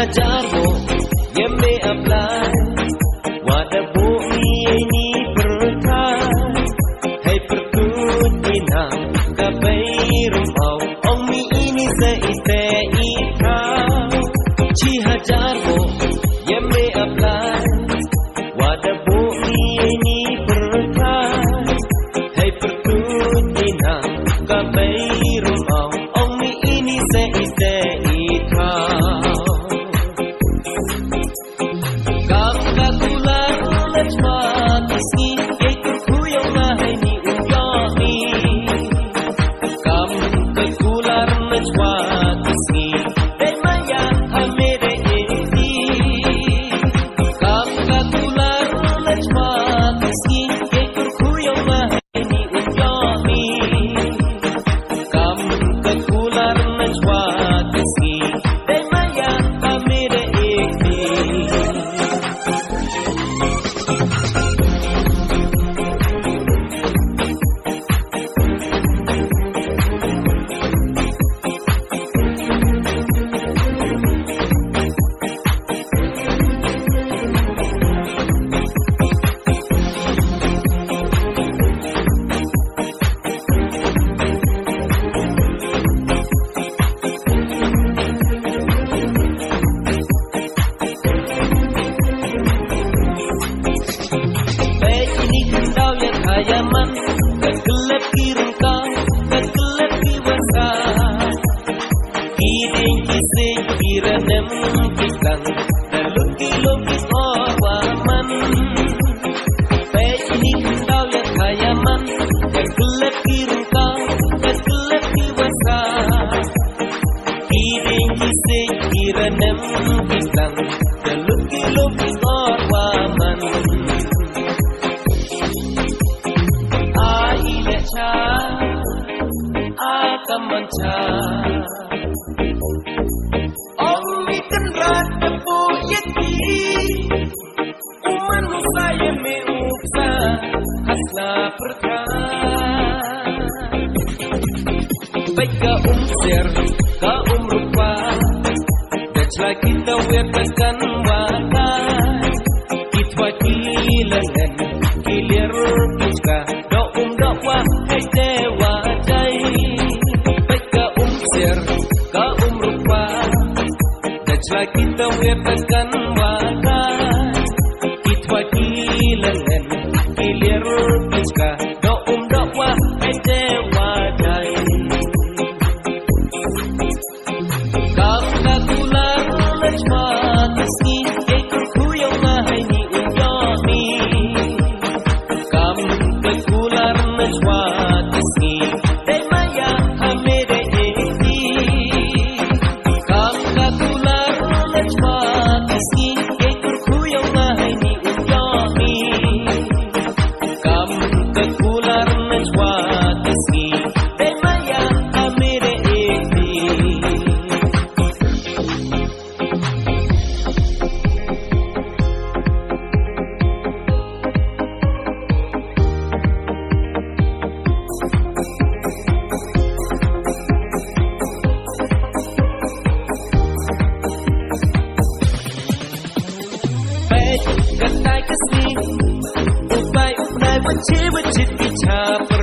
hajarmu yang me apply wada bumi ini berkah hai pertutina kabai rumau omi ini seite ika ci hajarmu yang me apply wada bumi ini berkah hai pertutina kabai rumau omi ini seite ika Ayaman, kegelap kirengkang, kegelap kiwasa. Kiring kisih kiranem kisang, dalut kilogis orwaman. Ini kentau yang ayaman, kegelap kirengkang, kegelap kiwasa. Kiring kisih kiranem kisang, dalut kilogis orwaman. Akan mencah Omi kenrat tepu yeti Manusia yang meuksa Hasna perkah Baik ka umsir, ka umrupa Dajla kita wetkan wakai Kitwa kilangan, kilir puska Do'um do'wa, hai dewa jai ka umrupa dajla kita wetkan wakai kitwa kilangan kilir puska do'um do'wa hai dewa jai kam kakular lajma kasni ekurku yang mahai ni unyami kam kakular lajma kasni demaya hamere Kasih, upai upai, wajib wajib bicara.